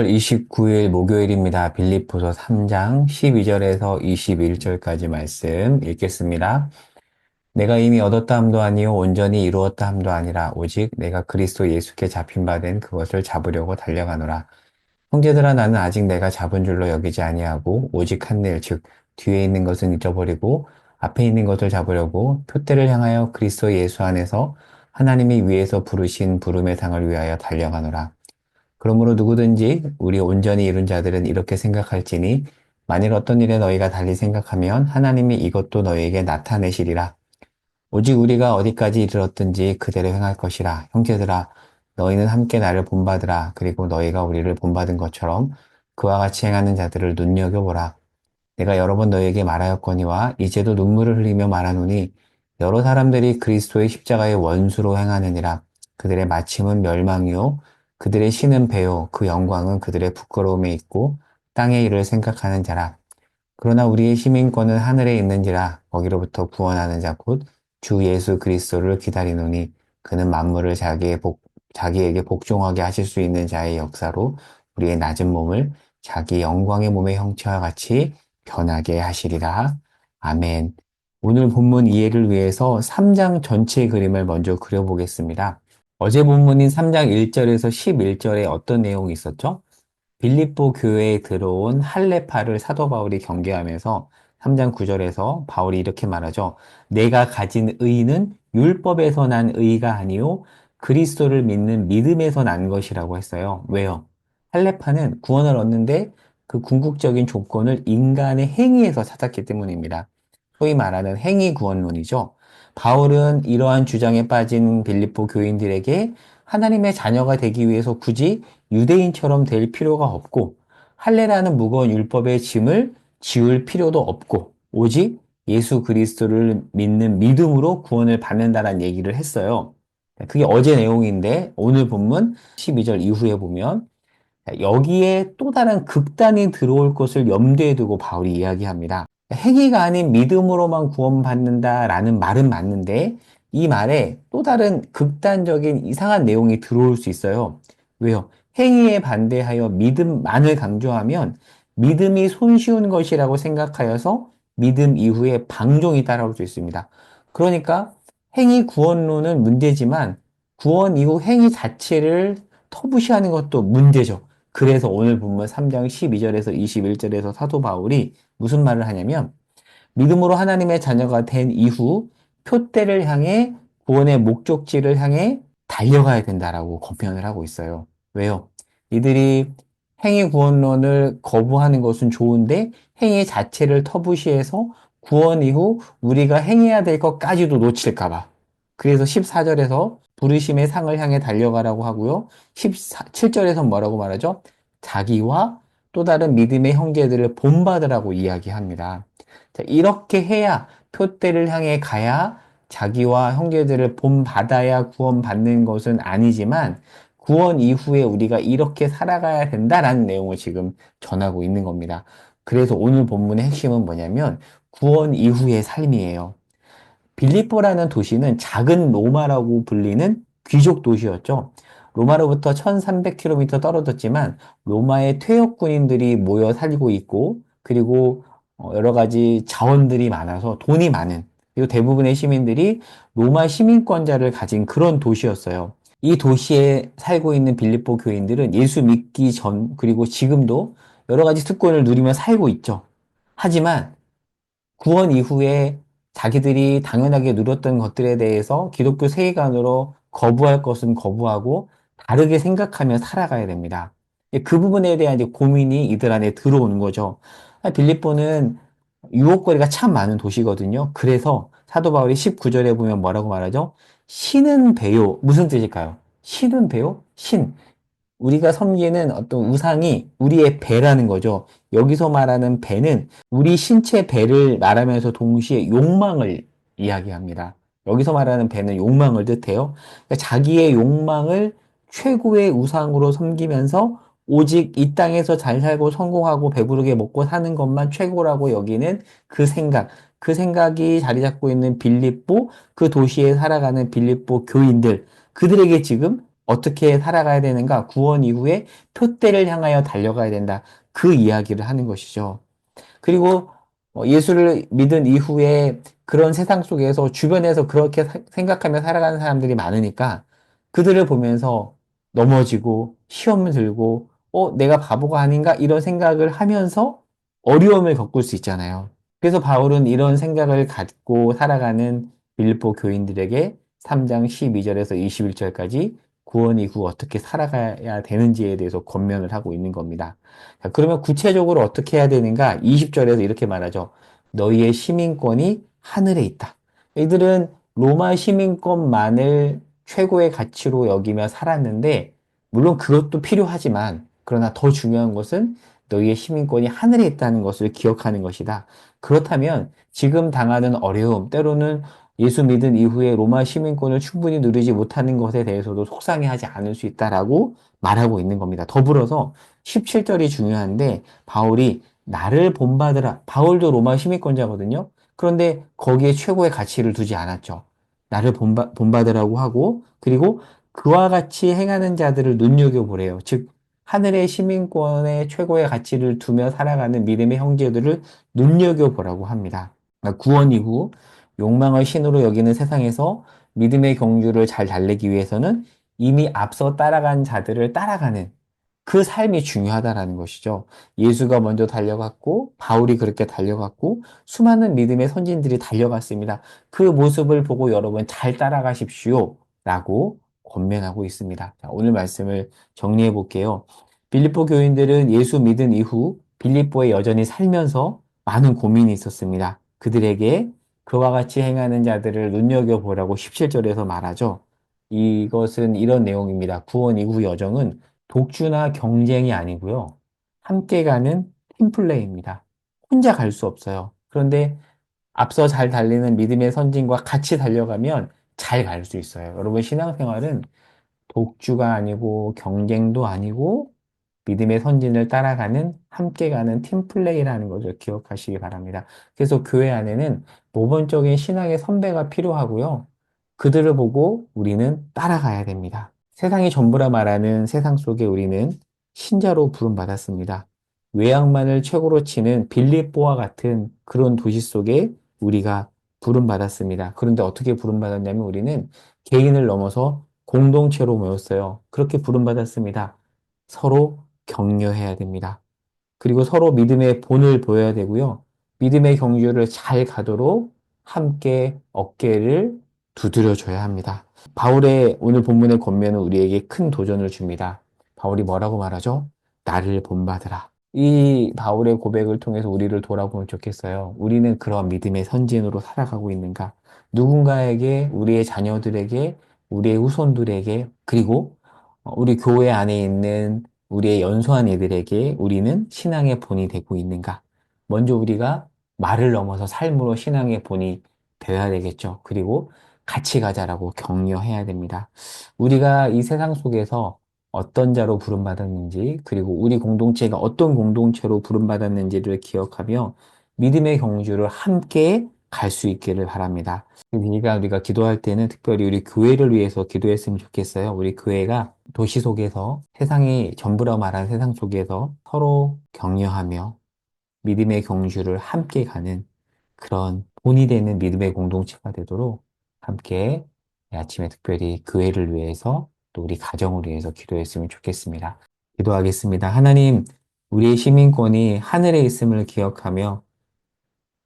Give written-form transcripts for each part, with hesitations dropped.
12월 29일 목요일입니다. 빌립보서 3장 12절에서 21절까지 말씀 읽겠습니다. 내가 이미 얻었다 함도 아니요 온전히 이루었다 함도 아니라 오직 내가 그리스도 예수께 잡힌 바 된 그것을 잡으려고 달려가노라. 형제들아 나는 아직 내가 잡은 줄로 여기지 아니하고 오직 한 일 즉 뒤에 있는 것은 잊어버리고 앞에 있는 것을 잡으려고 표대를 향하여 그리스도 예수 안에서 하나님이 위에서 부르신 부름의 상을 위하여 달려가노라. 그러므로 누구든지 우리 온전히 이룬 자들은 이렇게 생각할지니 만일 어떤 일에 너희가 달리 생각하면 하나님이 이것도 너희에게 나타내시리라. 오직 우리가 어디까지 이르렀든지 그대로 행할 것이라. 형제들아 너희는 함께 나를 본받으라. 그리고 너희가 우리를 본받은 것처럼 그와 같이 행하는 자들을 눈여겨보라. 내가 여러 번 너희에게 말하였거니와 이제도 눈물을 흘리며 말하노니 여러 사람들이 그리스도의 십자가의 원수로 행하느니라. 그들의 마침은 멸망이요 그들의 신은 배요 그 영광은 그들의 부끄러움에 있고 땅의 일을 생각하는 자라. 그러나 우리의 시민권은 하늘에 있는지라. 거기로부터 구원하는 자 곧 주 예수 그리스도를 기다리노니 그는 만물을 자기에게 복종하게 하실 수 있는 자의 역사로 우리의 낮은 몸을 자기 영광의 몸의 형체와 같이 변하게 하시리라. 아멘. 오늘 본문 이해를 위해서 3장 전체 그림을 먼저 그려보겠습니다. 어제 본문인 3장 1절에서 11절에 어떤 내용이 있었죠? 빌립보 교회에 들어온 할레파를 사도 바울이 경계하면서 3장 9절에서 바울이 이렇게 말하죠. 내가 가진 의는 율법에서 난 의가 아니요 그리스도를 믿는 믿음에서 난 것이라고 했어요. 왜요? 할레파는 구원을 얻는데 그 궁극적인 조건을 인간의 행위에서 찾았기 때문입니다. 소위 말하는 행위 구원론이죠. 바울은 이러한 주장에 빠진 빌립보 교인들에게 하나님의 자녀가 되기 위해서 굳이 유대인처럼 될 필요가 없고 할례라는 무거운 율법의 짐을 지울 필요도 없고 오직 예수 그리스도를 믿는 믿음으로 구원을 받는다라는 얘기를 했어요. 그게 어제 내용인데 오늘 본문 12절 이후에 보면 여기에 또 다른 극단이 들어올 것을 염두에 두고 바울이 이야기합니다. 행위가 아닌 믿음으로만 구원받는다라는 말은 맞는데 이 말에 또 다른 극단적인 이상한 내용이 들어올 수 있어요. 왜요? 행위에 반대하여 믿음만을 강조하면 믿음이 손쉬운 것이라고 생각하여서 믿음 이후에 방종이 따라올 수 있습니다. 그러니까 행위 구원론은 문제지만 구원 이후 행위 자체를 터부시하는 것도 문제죠. 그래서 오늘 본문 3장 12절에서 21절에서 사도 바울이 무슨 말을 하냐면 믿음으로 하나님의 자녀가 된 이후 표대를 향해 구원의 목적지를 향해 달려가야 된다라고 권면을 하고 있어요. 왜요? 이들이 행위 구원론을 거부하는 것은 좋은데 행위 자체를 터부시해서 구원 이후 우리가 행해야 될 것까지도 놓칠까 봐. 그래서 14절에서 부르심의 상을 향해 달려가라고 하고요. 17절에서 뭐라고 말하죠? 자기와 또 다른 믿음의 형제들을 본받으라고 이야기합니다. 자, 이렇게 해야 표대를 향해 가야 자기와 형제들을 본받아야 구원받는 것은 아니지만 구원 이후에 우리가 이렇게 살아가야 된다라는 내용을 지금 전하고 있는 겁니다. 그래서 오늘 본문의 핵심은 뭐냐면 구원 이후의 삶이에요. 빌립보라는 도시는 작은 로마라고 불리는 귀족 도시였죠. 로마로부터 1300km 떨어졌지만 로마의 퇴역 군인들이 모여 살고 있고 그리고 여러 가지 자원들이 많아서 돈이 많은 그리고 대부분의 시민들이 로마 시민권자를 가진 그런 도시였어요. 이 도시에 살고 있는 빌립보 교인들은 예수 믿기 전 그리고 지금도 여러 가지 특권을 누리며 살고 있죠. 하지만 구원 이후에 자기들이 당연하게 누렸던 것들에 대해서 기독교 세계관으로 거부할 것은 거부하고 다르게 생각하며 살아가야 됩니다. 그 부분에 대한 이제 고민이 이들 안에 들어오는 거죠. 빌립보는 유혹거리가 참 많은 도시거든요. 그래서 사도 바울이 19절에 보면 뭐라고 말하죠? 신은 배요. 무슨 뜻일까요? 신은 배요? 신. 우리가 섬기는 어떤 우상이 우리의 배라는 거죠. 여기서 말하는 배는 우리 신체 배를 말하면서 동시에 욕망을 이야기합니다. 여기서 말하는 배는 욕망을 뜻해요. 그러니까 자기의 욕망을 최고의 우상으로 섬기면서 오직 이 땅에서 잘 살고 성공하고 배부르게 먹고 사는 것만 최고라고 여기는 그 생각, 그 생각이 자리 잡고 있는 빌립보, 그 도시에 살아가는 빌립보 교인들, 그들에게 지금 어떻게 살아가야 되는가? 구원 이후에 표대를 향하여 달려가야 된다. 그 이야기를 하는 것이죠. 그리고 예수를 믿은 이후에 그런 세상 속에서 주변에서 그렇게 생각하며 살아가는 사람들이 많으니까 그들을 보면서 넘어지고 시험을 들고 내가 바보가 아닌가 이런 생각을 하면서 어려움을 겪을 수 있잖아요. 그래서 바울은 이런 생각을 갖고 살아가는 빌립보 교인들에게 3장 12절에서 21절까지 구원 이후 어떻게 살아가야 되는지에 대해서 권면을 하고 있는 겁니다. 자, 그러면 구체적으로 어떻게 해야 되는가? 20절에서 이렇게 말하죠. 너희의 시민권이 하늘에 있다. 이들은 로마 시민권만을 최고의 가치로 여기며 살았는데, 물론 그것도 필요하지만, 그러나 더 중요한 것은 너희의 시민권이 하늘에 있다는 것을 기억하는 것이다. 그렇다면 지금 당하는 어려움, 때로는 예수 믿은 이후에 로마 시민권을 충분히 누리지 못하는 것에 대해서도 속상해하지 않을 수 있다라고 말하고 있는 겁니다. 더불어서 17절이 중요한데 바울이 나를 본받으라. 바울도 로마 시민권자거든요. 그런데 거기에 최고의 가치를 두지 않았죠. 나를 본받으라고 하고 그리고 그와 같이 행하는 자들을 눈여겨보래요. 즉 하늘의 시민권의 최고의 가치를 두며 살아가는 믿음의 형제들을 눈여겨보라고 합니다. 그러니까 구원 이후 욕망을 신으로 여기는 세상에서 믿음의 경주를 잘 달리기 위해서는 이미 앞서 따라간 자들을 따라가는 그 삶이 중요하다라는 것이죠. 예수가 먼저 달려갔고, 바울이 그렇게 달려갔고, 수많은 믿음의 선진들이 달려갔습니다. 그 모습을 보고 여러분 잘 따라가십시오. 라고 권면하고 있습니다. 자, 오늘 말씀을 정리해 볼게요. 빌립보 교인들은 예수 믿은 이후 빌립보에 여전히 살면서 많은 고민이 있었습니다. 그들에게 그와 같이 행하는 자들을 눈여겨보라고 17절에서 말하죠. 이것은 이런 내용입니다. 구원 이후 여정은 독주나 경쟁이 아니고요. 함께 가는 팀플레이입니다. 혼자 갈 수 없어요. 그런데 앞서 잘 달리는 믿음의 선진과 같이 달려가면 잘 갈 수 있어요. 여러분 신앙생활은 독주가 아니고 경쟁도 아니고 믿음의 선진을 따라가는 함께 가는 팀플레이라는 것을 기억하시기 바랍니다. 그래서 교회 안에는 모범적인 신앙의 선배가 필요하고요. 그들을 보고 우리는 따라가야 됩니다. 세상이 전부라 말하는 세상 속에 우리는 신자로 부름받았습니다. 외양만을 최고로 치는 빌립보와 같은 그런 도시 속에 우리가 부름받았습니다. 그런데 어떻게 부름받았냐면 우리는 개인을 넘어서 공동체로 모였어요. 그렇게 부름받았습니다. 서로 격려해야 됩니다. 그리고 서로 믿음의 본을 보여야 되고요. 믿음의 경주를 잘 가도록 함께 어깨를 두드려 줘야 합니다. 바울의 오늘 본문의 권면은 우리에게 큰 도전을 줍니다. 바울이 뭐라고 말하죠? 나를 본받으라. 이 바울의 고백을 통해서 우리를 돌아보면 좋겠어요. 우리는 그런 믿음의 선진으로 살아가고 있는가? 누군가에게, 우리의 자녀들에게, 우리의 후손들에게, 그리고 우리 교회 안에 있는 우리의 연소한 이들에게 우리는 신앙의 본이 되고 있는가? 먼저 우리가 말을 넘어서 삶으로 신앙의 본이 되어야 되겠죠. 그리고 같이 가자라고 격려해야 됩니다. 우리가 이 세상 속에서 어떤 자로 부름받았는지, 그리고 우리 공동체가 어떤 공동체로 부름받았는지를 기억하며 믿음의 경주를 함께 갈 수 있기를 바랍니다. 우리가 기도할 때는 특별히 우리 교회를 위해서 기도했으면 좋겠어요. 우리 교회가 도시 속에서 세상이 전부라 말한 세상 속에서 서로 격려하며 믿음의 경주를 함께 가는 그런 본이 되는 믿음의 공동체가 되도록 함께 아침에 특별히 교회를 위해서 또 우리 가정을 위해서 기도했으면 좋겠습니다. 기도하겠습니다. 하나님, 우리의 시민권이 하늘에 있음을 기억하며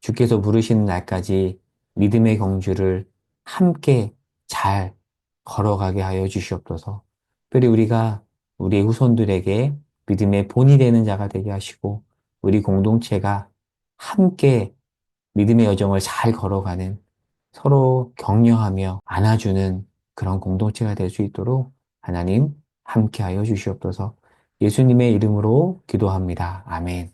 주께서 부르시는 날까지 믿음의 경주를 함께 잘 걸어가게 하여 주시옵소서. 특별히 우리가 우리의 후손들에게 믿음의 본이 되는 자가 되게 하시고 우리 공동체가 함께 믿음의 여정을 잘 걸어가는 서로 격려하며 안아주는 그런 공동체가 될 수 있도록 하나님 함께 하여 주시옵소서. 예수님의 이름으로 기도합니다. 아멘.